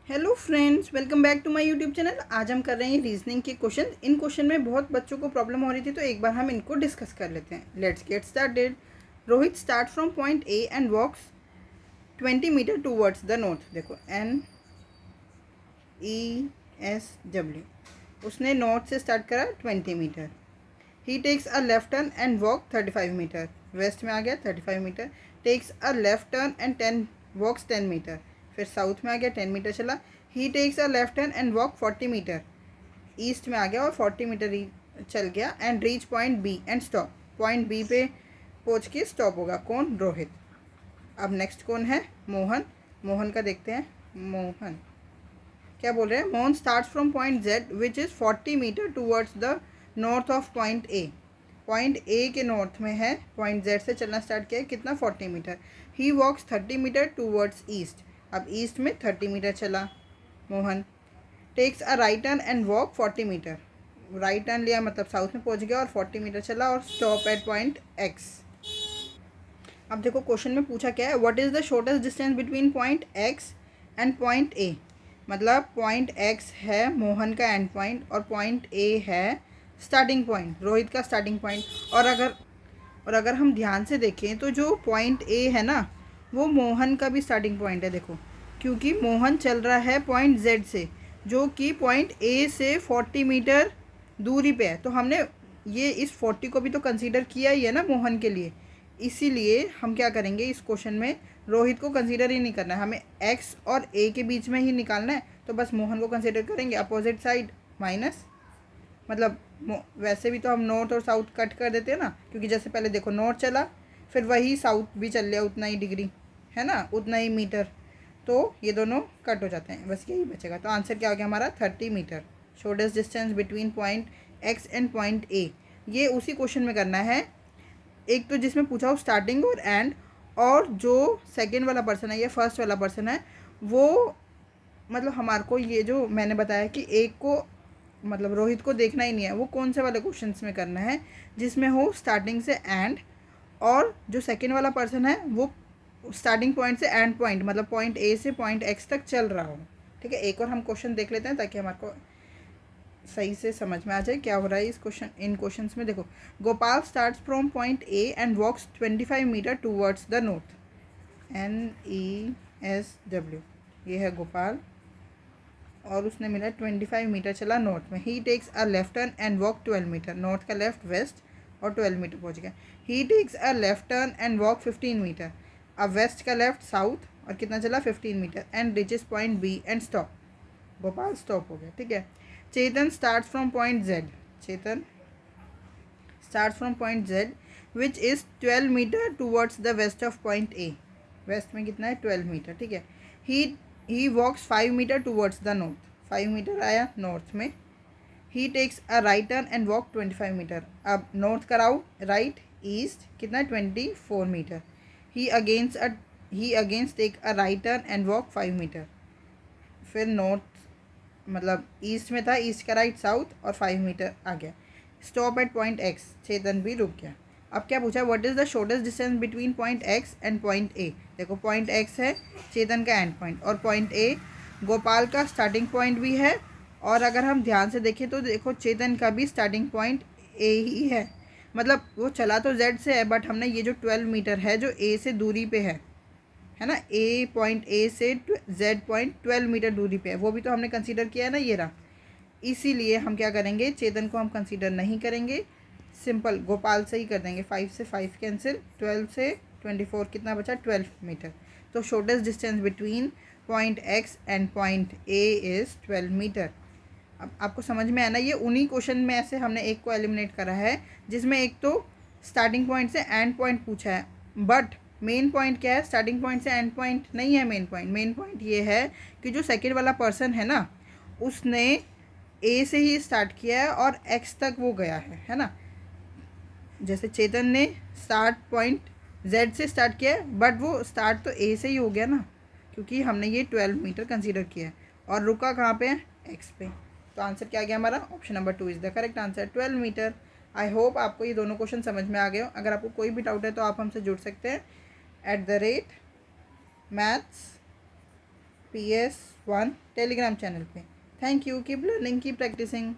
Hello friends, welcome back to my YouTube channel. आज हम कर रहे हैं रीजनिंग के क्वेश्चन। इन क्वेश्चन में बहुत बच्चों को प्रॉब्लम हो रही थी, तो एक बार हम इनको डिस्कस कर लेते हैं। Let's get started. Rohit start from point A and walks 20 metre towards the north. देखो NESW, उसने नॉर्थ से स्टार्ट करा 20 metre. He takes a left turn and walk 35 metre. West में आ गया 35 metre. Takes a left turn and 10 walks 10 metre. फिर south में आ गया 10 मीटर चला। He takes a left turn and walk 40 metre. East में आ गया और 40 मीटर चल गया and reach point B and stop. Point B पे पहुँच के स्टॉप होगा। कौन? रोहित। अब नेक्स्ट कौन है? मोहन। मोहन का देखते हैं। मोहन क्या बोल रहे हैं? Mohan start from point Z which is 40 metre towards the north of point A. Point A के नॉर्थ में है, पॉइंट जेड से चलना स्टार्ट किया है। कितना? 40 metre. He walks 30 metre towards east. अब ईस्ट में 30 मीटर चला Mohan. Takes a right turn and walk 40 metre. Right turn लिया मतलब साउथ में पहुंच गया और 40 मीटर चला और स्टॉप एट पॉइंट एक्स। अब देखो क्वेश्चन में पूछा क्या है, what is the shortest distance between point X and point ए। मतलब पॉइंट एक्स है मोहन का एंड पॉइंट और पॉइंट ए है स्टार्टिंग पॉइंट, रोहित का स्टार्टिंग पॉइंट। और अगर हम ध्यान से देखें तो जो पॉइंट ए है ना, वो मोहन का भी स्टार्टिंग पॉइंट है। देखो, क्योंकि मोहन चल रहा है पॉइंट जेड से, जो कि पॉइंट ए से 40 मीटर दूरी पे है। तो हमने ये इस 40 को भी तो कंसीडर किया ही है ना मोहन के लिए। इसीलिए हम क्या करेंगे इस क्वेश्चन में, रोहित को कंसीडर ही नहीं करना है, हमें एक्स और ए के बीच में ही निकालना है। तो बस मोहन को कंसीडर करेंगे। अपोजिट साइड माइनस, मतलब वैसे भी तो हम नॉर्थ और साउथ कट कर देते हैं ना, क्योंकि जैसे पहले देखो नॉर्थ चला, फिर वही साउथ भी चल लिया, उतना ही डिग्री है ना, उतना ही मीटर। तो ये दोनों कट हो जाते हैं, बस यही बचेगा। तो आंसर क्या हो गया हमारा? 30 metre. Shortest distance between point X and point A. ये उसी क्वेश्चन में करना है, एक तो जिसमें पूछा हो स्टार्टिंग और एंड, और जो सेकेंड वाला पर्सन है या फर्स्ट वाला पर्सन है वो, मतलब हमारे को ये जो मैंने बताया कि एक को, मतलब रोहित को देखना ही नहीं है, वो कौन से वाले क्वेश्चंस में करना है जिसमें हो स्टार्टिंग से एंड, और जो सेकेंड वाला पर्सन है वो स्टार्टिंग पॉइंट से एंड पॉइंट, मतलब पॉइंट ए से पॉइंट एक्स तक चल रहा हो। ठीक है, एक और हम क्वेश्चन देख लेते हैं ताकि हमारे को सही से समझ में आ जाए क्या हो रहा है इस क्वेश्चन, इन क्वेश्चंस में। देखो, Gopal starts from point A and walks 25 metre towards the north. NESW, ये है गोपाल, और उसने मिला 25 मीटर चला नॉर्थ में। He takes a left turn and walk 12 metre. North का लेफ्ट वेस्ट और 12 मीटर पहुंच गया। He takes a left turn and walk 15 metre. अब वेस्ट का लेफ्ट साउथ और कितना चला? 15 metre and reaches point B and stop. Bhopal stop हो गया। ठीक है। Chetan start from point Z. Chetan start from point Z which is 12 metre towards the waste of point A. West में कितना है? 12 मीटर। ठीक है। He walks 5 metre towards the north. 5 metre आया नॉर्थ में। He takes a right turn and walk 25 metre. अब north कराओ, right east कितना है? 24 metre. He against take a right turn and walk 5 metre. फिर नॉर्थ, मतलब ईस्ट में था, ईस्ट का राइट साउथ और 5 मीटर आ गया। Stop at point X. Chetan भी रुक गया। अब क्या पूछा? What is the shortest distance between point X and point A. देखो, पॉइंट एक्स है चेतन का एंड पॉइंट, और पॉइंट ए गोपाल का स्टार्टिंग पॉइंट भी है। और अगर हम ध्यान से देखें तो देखो चेतन का भी स्टार्टिंग पॉइंट ए ही है। मतलब वो चला तो जेड से है, बट हमने ये जो 12 मीटर है जो ए से दूरी पे है ना, ए पॉइंट ए से जेड पॉइंट 12 मीटर दूरी पे है, वो भी तो हमने कंसीडर किया है ना, ये रहा। इसीलिए हम क्या करेंगे, चेतन को हम कंसीडर नहीं करेंगे, सिंपल गोपाल से ही कर देंगे। 5 से 5 कैंसिल, 12 से 24 कितना बचा? 12 मीटर। तो shortest distance between point X and point A is 12 metre. अब आपको समझ में आना, ये उन्हीं क्वेश्चन में ऐसे हमने एक को एलिमिनेट करा है जिसमें एक तो स्टार्टिंग पॉइंट से एंड पॉइंट पूछा है, बट मेन पॉइंट क्या है? स्टार्टिंग पॉइंट से एंड पॉइंट नहीं है मेन पॉइंट ये है कि जो सेकेंड वाला पर्सन है ना, उसने ए से ही स्टार्ट किया है और एक्स तक वो गया है ना। जैसे चेतन ने स्टार्ट पॉइंट जेड से स्टार्ट किया है, बट वो स्टार्ट तो ए से ही हो गया ना, क्योंकि हमने ये 12 मीटर कंसीडर किया है, और रुका कहाँ पे है? एक्स पे। तो आंसर क्या आ गया हमारा? Option number 2 is the correct answer, 12 metre. I hope आपको ये दोनों क्वेश्चन समझ में आ गए हो। अगर आपको कोई भी डाउट है तो आप हमसे जुड़ सकते हैं @maths PS1 टेलीग्राम चैनल पे। Thank you, keep learning, keep practising.